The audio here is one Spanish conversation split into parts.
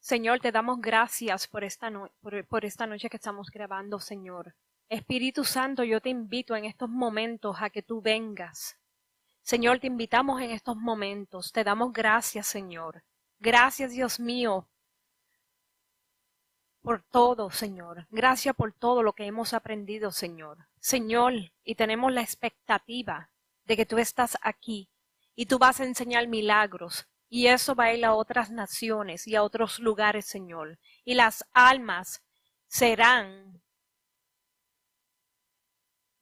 Señor, te damos gracias por por esta noche que estamos grabando, Señor. Espíritu Santo, yo te invito en estos momentos a que tú vengas. Señor, te invitamos en estos momentos. Te damos gracias, Señor. Gracias, Dios mío, por todo, Señor. Gracias por todo lo que hemos aprendido, Señor. Señor, y tenemos la expectativa de que tú estás aquí y tú vas a enseñar milagros. Y eso va a ir a otras naciones y a otros lugares, Señor. Y las almas serán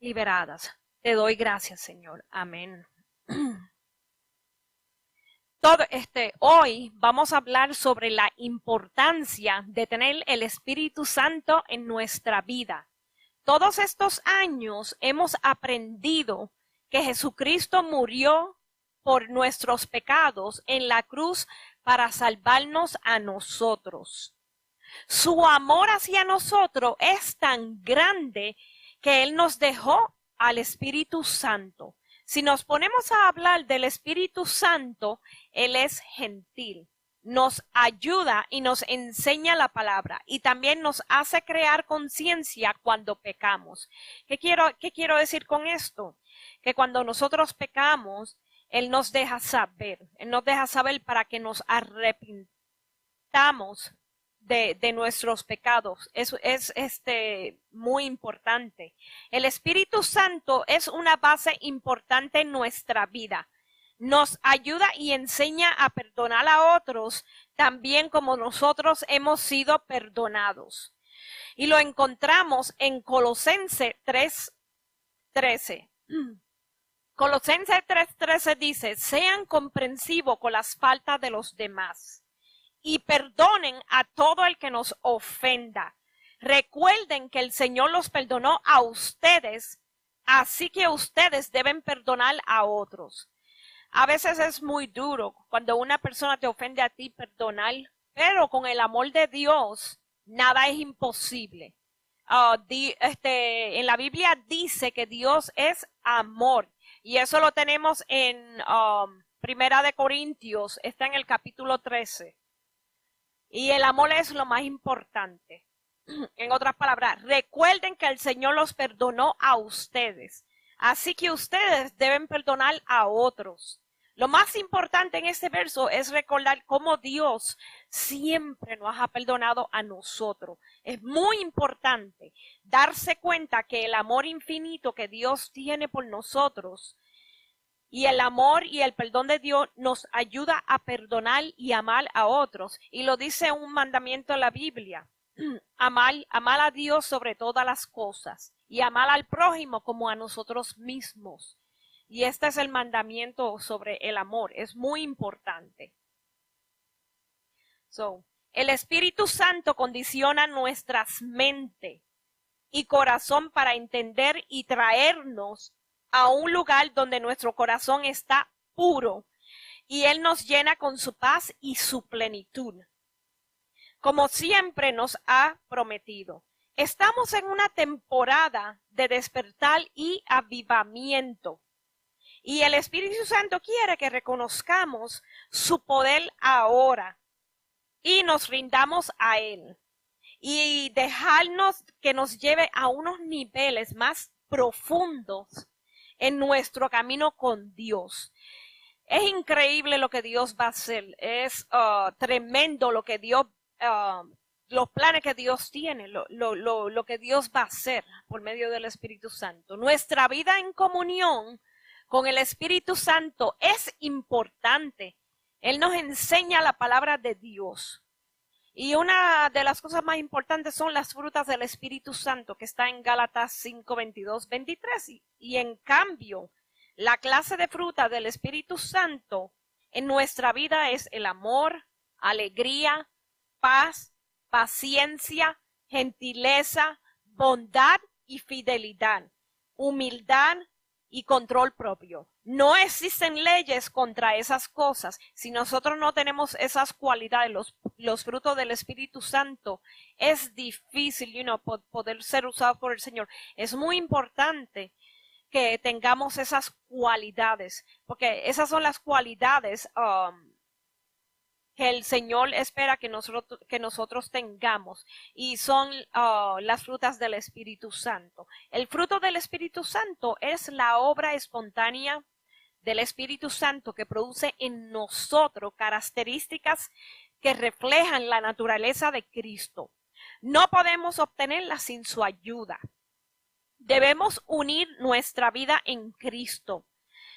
liberadas. Te doy gracias, Señor. Amén. Hoy vamos a hablar sobre la importancia de tener el Espíritu Santo en nuestra vida. Todos estos años hemos aprendido que Jesucristo murió por nuestros pecados en la cruz para salvarnos a nosotros. Su amor hacia nosotros es tan grande que Él nos dejó al Espíritu Santo. Si nos ponemos a hablar del Espíritu Santo, Él es gentil, nos ayuda y nos enseña la palabra y también nos hace crear conciencia cuando pecamos. ¿Qué quiero decir con esto? Que cuando nosotros pecamos, Él nos deja saber para que nos arrepintamos de nuestros pecados. Eso es muy importante. El Espíritu Santo es una base importante en nuestra vida. Nos ayuda y enseña a perdonar a otros también como nosotros hemos sido perdonados. Y lo encontramos en Colosenses 3:13. Colosenses 3:13 dice: sean comprensivos con las faltas de los demás y perdonen a todo el que nos ofenda. Recuerden que el Señor los perdonó a ustedes, así que ustedes deben perdonar a otros. A veces es muy duro cuando una persona te ofende a ti perdonar, pero con el amor de Dios nada es imposible. En la Biblia dice que Dios es amor y eso lo tenemos en Primera de Corintios, está en el capítulo 13. Y el amor es lo más importante. En otras palabras, recuerden que el Señor los perdonó a ustedes. Así que ustedes deben perdonar a otros. Lo más importante en este verso es recordar cómo Dios siempre nos ha perdonado a nosotros. Es muy importante darse cuenta que el amor infinito que Dios tiene por nosotros y el amor y el perdón de Dios nos ayuda a perdonar y amar a otros. Y lo dice un mandamiento en la Biblia. Amar a Dios sobre todas las cosas y amar al prójimo como a nosotros mismos. Y este es el mandamiento sobre el amor. Es muy importante. El Espíritu Santo condiciona nuestras mentes y corazón para entender y traernos a un lugar donde nuestro corazón está puro y Él nos llena con su paz y su plenitud, como siempre nos ha prometido. Estamos en una temporada de despertar y avivamiento y el Espíritu Santo quiere que reconozcamos su poder ahora y nos rindamos a Él y dejarnos que nos lleve a unos niveles más profundos en nuestro camino con Dios. Es increíble lo que Dios va a hacer. Es tremendo lo que Dios, los planes que Dios tiene, lo que Dios va a hacer por medio del Espíritu Santo. Nuestra vida en comunión con el Espíritu Santo es importante. Él nos enseña la palabra de Dios. Y una de las cosas más importantes son las frutas del Espíritu Santo, que está en Gálatas 5, 22, 23. Y en cambio, la clase de fruta del Espíritu Santo en nuestra vida es el amor, alegría, paz, paciencia, gentileza, bondad y fidelidad, humildad y control propio. No existen leyes contra esas cosas. Si nosotros no tenemos esas cualidades, los frutos del Espíritu Santo, es difícil, poder ser usados por el Señor. Es muy importante que tengamos esas cualidades, porque esas son las cualidades que el Señor espera que nosotros tengamos, y son las frutas del Espíritu Santo. El fruto del Espíritu Santo es la obra espontánea del Espíritu Santo que produce en nosotros características que reflejan la naturaleza de Cristo. No podemos obtenerla sin su ayuda. Debemos unir nuestra vida en Cristo.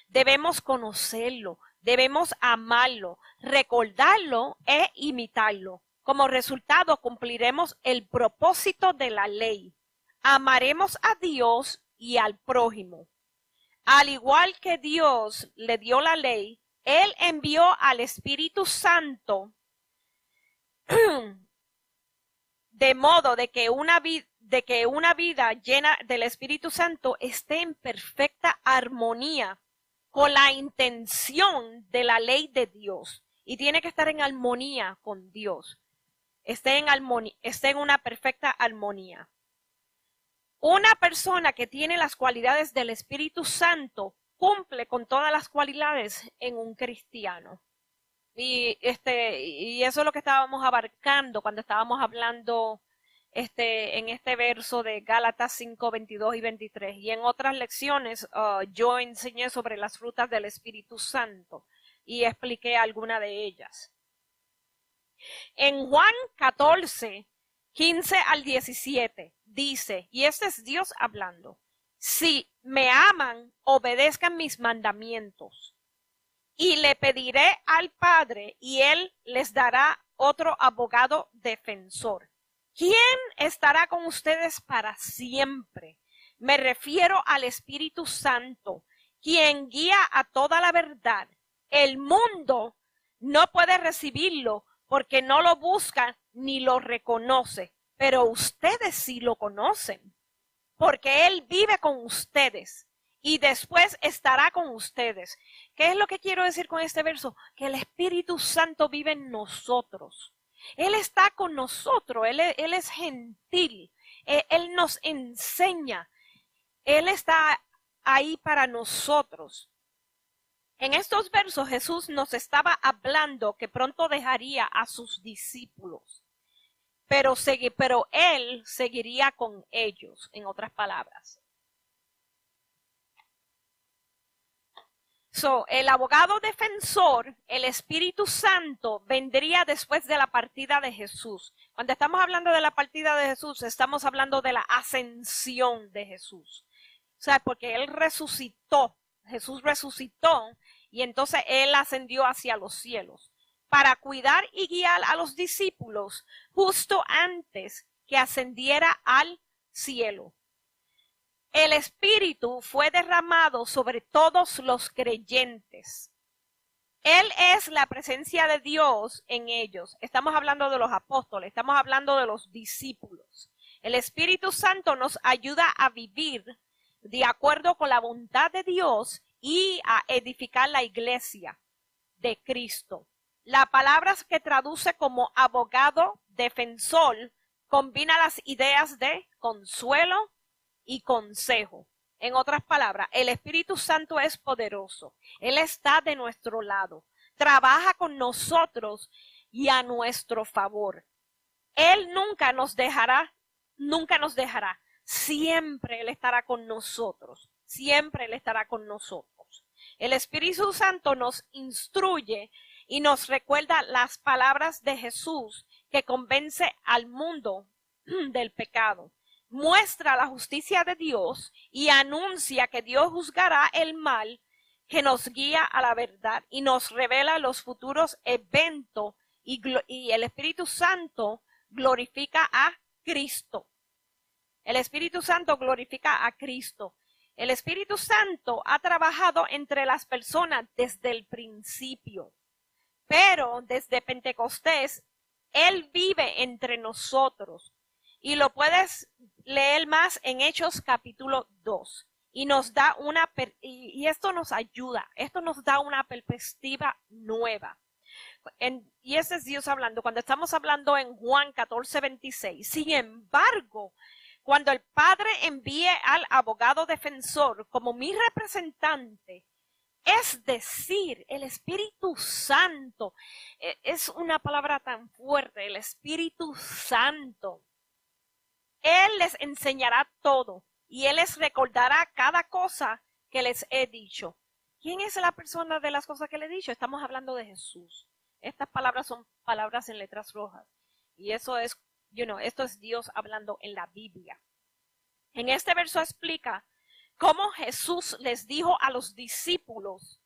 Debemos conocerlo, debemos amarlo, recordarlo e imitarlo. Como resultado, cumpliremos el propósito de la ley. Amaremos a Dios y al prójimo. Al igual que Dios le dio la ley, Él envió al Espíritu Santo de modo de que una vida llena del Espíritu Santo esté en perfecta armonía con la intención de la ley de Dios, y tiene que estar en armonía con Dios, esté en una perfecta armonía. Una persona que tiene las cualidades del Espíritu Santo cumple con todas las cualidades en un cristiano. Y eso es lo que estábamos abarcando cuando estábamos hablando en este verso de Gálatas 5, 22 y 23. Y en otras lecciones yo enseñé sobre las frutas del Espíritu Santo y expliqué alguna de ellas. En Juan 14, 15 al 17 dice, y este es Dios hablando: si me aman, obedezcan mis mandamientos. Y le pediré al Padre, y Él les dará otro abogado defensor. ¿Quién estará con ustedes para siempre? Me refiero al Espíritu Santo, quien guía a toda la verdad. El mundo no puede recibirlo porque no lo busca ni lo reconoce, pero ustedes sí lo conocen, porque Él vive con ustedes y después estará con ustedes. ¿Qué es lo que quiero decir con este verso? Que el Espíritu Santo vive en nosotros. Él está con nosotros, Él es gentil, Él nos enseña, Él está ahí para nosotros. En estos versos Jesús nos estaba hablando que pronto dejaría a sus discípulos, pero Él seguiría con ellos, en otras palabras. El abogado defensor, el Espíritu Santo, vendría después de la partida de Jesús. Cuando estamos hablando de la partida de Jesús, estamos hablando de la ascensión de Jesús. O sea, porque Él resucitó, Jesús resucitó, y entonces Él ascendió hacia los cielos para cuidar y guiar a los discípulos justo antes que ascendiera al cielo. El Espíritu fue derramado sobre todos los creyentes. Él es la presencia de Dios en ellos. Estamos hablando de los apóstoles, estamos hablando de los discípulos. El Espíritu Santo nos ayuda a vivir de acuerdo con la voluntad de Dios y a edificar la iglesia de Cristo. La palabra que traduce como abogado defensor combina las ideas de consuelo y consejo. En otras palabras, el Espíritu Santo es poderoso. Él está de nuestro lado. Trabaja con nosotros y a nuestro favor. Él nunca nos dejará. Siempre Él estará con nosotros. Siempre Él estará con nosotros. El Espíritu Santo nos instruye y nos recuerda las palabras de Jesús que convence al mundo del pecado. Muestra la justicia de Dios y anuncia que Dios juzgará el mal, que nos guía a la verdad y nos revela los futuros eventos, y el Espíritu Santo glorifica a Cristo. El Espíritu Santo glorifica a Cristo. El Espíritu Santo ha trabajado entre las personas desde el principio, pero desde Pentecostés Él vive entre nosotros. Y lo puedes leer más en Hechos capítulo 2. Y nos da y esto nos ayuda, esto nos da una perspectiva nueva. Y ese es Dios hablando. Cuando estamos hablando en Juan 14, 26. Sin embargo, cuando el Padre envíe al abogado defensor como mi representante, Es decir, el Espíritu Santo es una palabra tan fuerte, el Espíritu Santo. Él les enseñará todo y Él les recordará cada cosa que les he dicho. ¿Quién es la persona de las cosas que le he dicho? Estamos hablando de Jesús. Estas palabras son palabras en letras rojas. Y eso es, esto es Dios hablando en la Biblia. En este verso explica cómo Jesús les dijo a los discípulos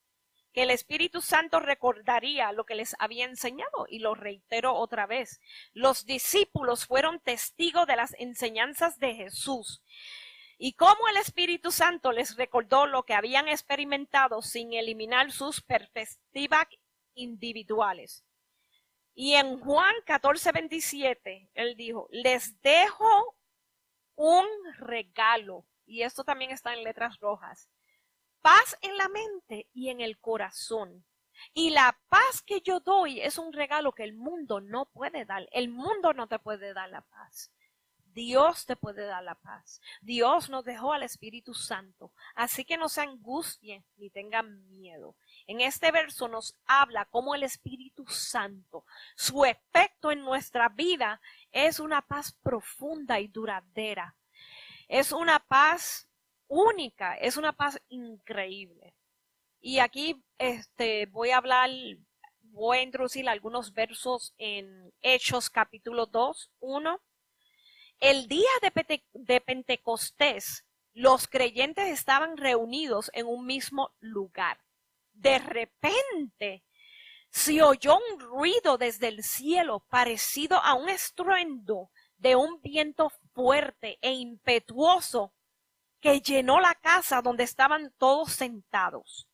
que el Espíritu Santo recordaría lo que les había enseñado, y lo reitero otra vez. Los discípulos fueron testigos de las enseñanzas de Jesús y cómo el Espíritu Santo les recordó lo que habían experimentado sin eliminar sus perspectivas individuales. Y en Juan 14:27, él dijo, les dejo un regalo, y esto también está en letras rojas. Paz en la mente y en el corazón. Y la paz que yo doy es un regalo que el mundo no puede dar. El mundo no te puede dar la paz. Dios te puede dar la paz. Dios nos dejó al Espíritu Santo. Así que no se angustien ni tengan miedo. En este verso nos habla cómo el Espíritu Santo, su efecto en nuestra vida es una paz profunda y duradera. Es una paz única, es una paz increíble. Y aquí voy a introducir algunos versos en Hechos capítulo 2, 1. El día de Pentecostés, los creyentes estaban reunidos en un mismo lugar. De repente se oyó un ruido desde el cielo parecido a un estruendo de un viento fuerte e impetuoso que llenó la casa donde estaban todos sentados.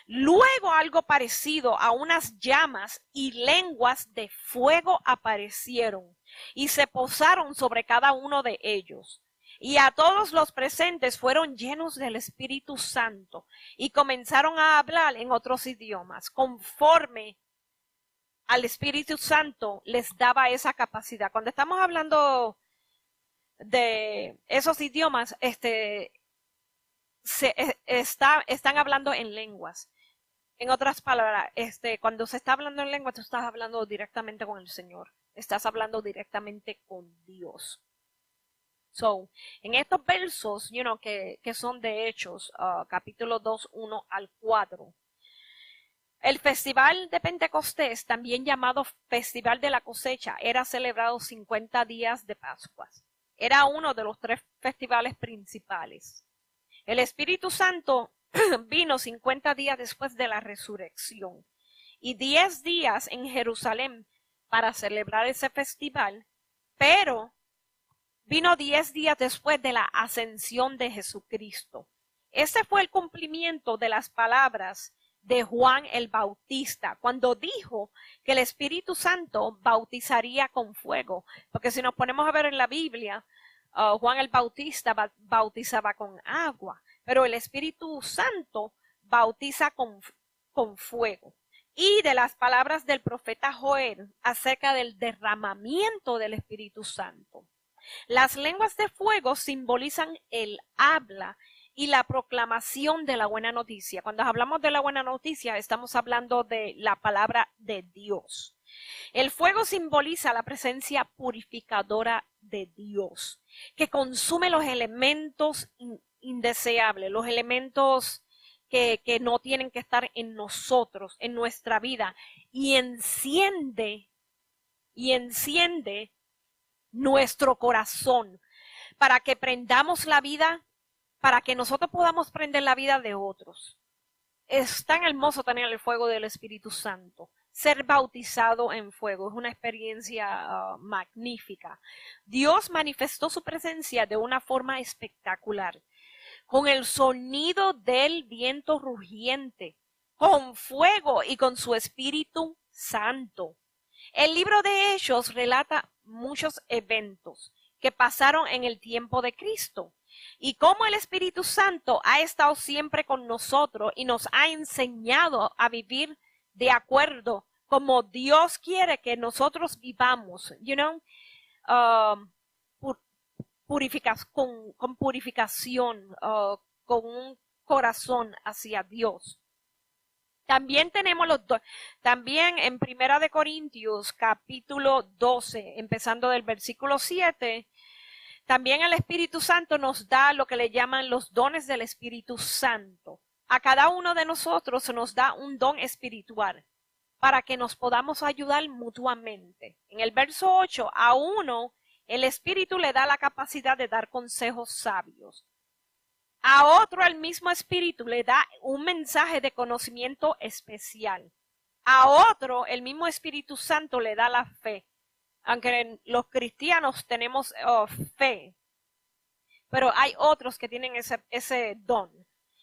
Luego algo parecido a unas llamas y lenguas de fuego aparecieron y se posaron sobre cada uno de ellos. Y a todos los presentes fueron llenos del Espíritu Santo y comenzaron a hablar en otros idiomas, conforme al Espíritu Santo les daba esa capacidad. Cuando estamos hablando de esos idiomas, están hablando en lenguas. En otras palabras, cuando se está hablando en lengua, tú estás hablando directamente con el Señor. Estás hablando directamente con Dios. So, en estos versos, que son de Hechos, capítulo 2, 1 al 4. El festival de Pentecostés, también llamado Festival de la Cosecha, era celebrado 50 días de Pascuas. Era uno de los 3 festivales principales. El Espíritu Santo vino 50 días después de la resurrección y 10 días en Jerusalén para celebrar ese festival, pero vino 10 días después de la ascensión de Jesucristo. Ese fue el cumplimiento de las palabras de Juan el Bautista, cuando dijo que el Espíritu Santo bautizaría con fuego. Porque si nos ponemos a ver en la Biblia, Juan el Bautista bautizaba con agua, pero el Espíritu Santo bautiza con fuego. Y de las palabras del profeta Joel acerca del derramamiento del Espíritu Santo. Las lenguas de fuego simbolizan el habla y la proclamación de la buena noticia. Cuando hablamos de la buena noticia, estamos hablando de la palabra de Dios. El fuego simboliza la presencia purificadora de Dios, que consume los elementos indeseables, los elementos que no tienen que estar en nosotros, en nuestra vida, y enciende nuestro corazón para que prendamos la vida, para que nosotros podamos prender la vida de otros. Es tan hermoso tener el fuego del Espíritu Santo. Ser bautizado en fuego es una experiencia magnífica. Dios manifestó su presencia de una forma espectacular, con el sonido del viento rugiente, con fuego y con su Espíritu Santo. El libro de Hechos relata muchos eventos que pasaron en el tiempo de Cristo y cómo el Espíritu Santo ha estado siempre con nosotros y nos ha enseñado a vivir de acuerdo como Dios quiere que nosotros vivamos, con purificación, con un corazón hacia Dios. También tenemos también en Primera de Corintios, capítulo 12, empezando del versículo 7, también el Espíritu Santo nos da lo que le llaman los dones del Espíritu Santo. A cada uno de nosotros se nos da un don espiritual para que nos podamos ayudar mutuamente. En el verso 8, a uno el Espíritu le da la capacidad de dar consejos sabios. A otro el mismo Espíritu le da un mensaje de conocimiento especial. A otro el mismo Espíritu Santo le da la fe. Aunque los cristianos tenemos fe, pero hay otros que tienen ese don.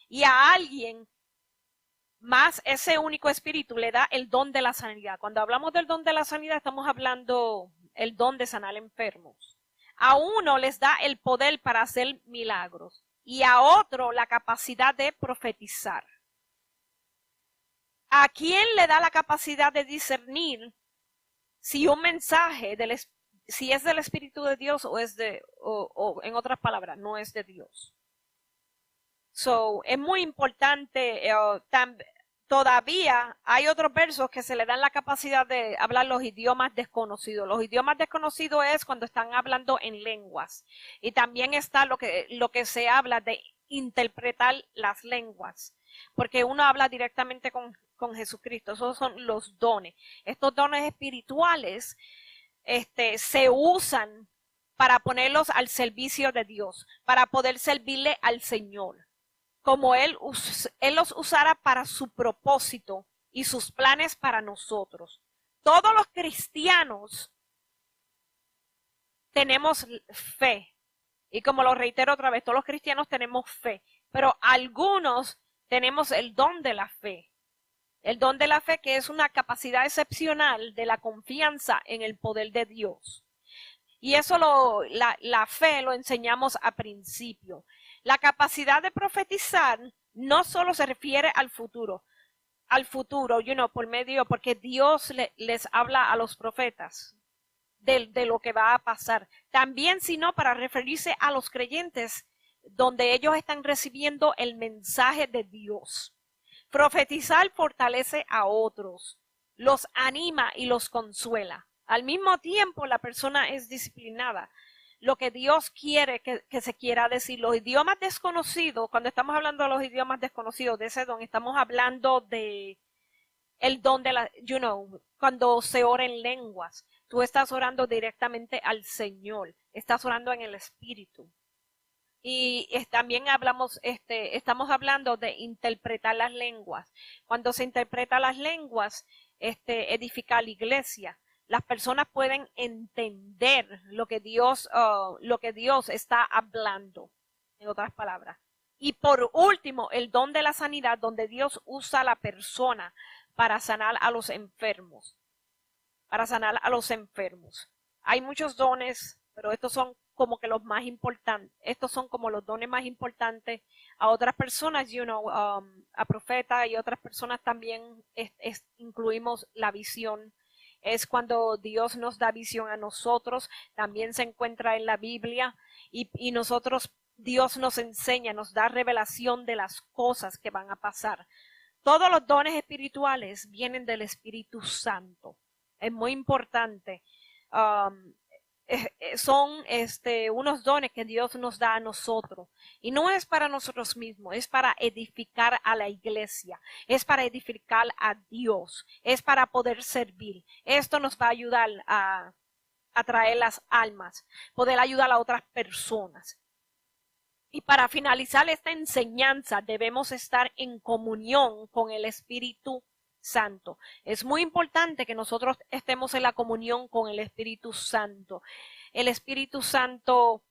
Y a alguien más ese único Espíritu le da el don de la sanidad. Cuando hablamos del don de la sanidad estamos hablando el don de sanar enfermos. A uno les da el poder para hacer milagros y a otro la capacidad de profetizar. ¿A quién le da la capacidad de discernir si un mensaje si es del Espíritu de Dios o es o en otras palabras, no es de Dios? Es muy importante. Todavía hay otros versos que se le dan la capacidad de hablar los idiomas desconocidos. Los idiomas desconocidos es cuando están hablando en lenguas. Y también está lo que se habla de interpretar las lenguas. Porque uno habla directamente con Jesucristo. Esos son los dones. Estos dones espirituales se usan para ponerlos al servicio de Dios, para poder servirle al Señor, como Él los usara para su propósito y sus planes para nosotros. Todos los cristianos tenemos fe, y como lo reitero otra vez, todos los cristianos tenemos fe, pero algunos tenemos el don de la fe. El don de la fe, que es una capacidad excepcional de la confianza en el poder de Dios. Y eso la fe lo enseñamos a principio. La capacidad de profetizar no solo se refiere al futuro, por medio, porque Dios les habla a los profetas de lo que va a pasar. También, sino para referirse a los creyentes, donde ellos están recibiendo el mensaje de Dios. Profetizar fortalece a otros, los anima y los consuela. Al mismo tiempo, la persona es disciplinada. Lo que Dios quiere que se quiera decir. Los idiomas desconocidos, cuando estamos hablando de los idiomas desconocidos, de ese don, estamos hablando de el don de cuando se ora en lenguas. Tú estás orando directamente al Señor. Estás orando en el Espíritu. Y también estamos hablando de interpretar las lenguas. Cuando se interpreta las lenguas, edifica la iglesia. Las personas pueden entender lo que Dios está hablando, en otras palabras. Y por último, el don de la sanidad, donde Dios usa a la persona para sanar a los enfermos. Hay muchos dones, pero estos son como que los más importantes. Estos son como los dones más importantes. A otras personas, a profetas y otras personas también incluimos la visión. Es cuando Dios nos da visión a nosotros. También se encuentra en la Biblia. Y Dios nos enseña, nos da revelación de las cosas que van a pasar. Todos los dones espirituales vienen del Espíritu Santo. Es muy importante. Son unos dones que Dios nos da a nosotros. Y no es para nosotros mismos, es para edificar a la iglesia, es para edificar a Dios, es para poder servir. Esto nos va a ayudar a traer las almas, poder ayudar a otras personas. Y para finalizar esta enseñanza debemos estar en comunión con el Espíritu Santo. Es muy importante que nosotros estemos en la comunión con el Espíritu Santo. El Espíritu Santo,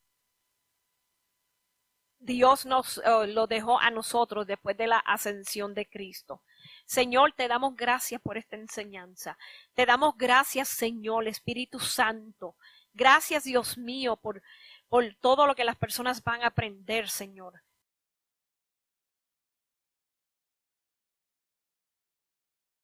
Dios nos lo dejó a nosotros después de la ascensión de Cristo. Señor, te damos gracias por esta enseñanza. Te damos gracias, Señor, Espíritu Santo. Gracias, Dios mío, por todo lo que las personas van a aprender, Señor.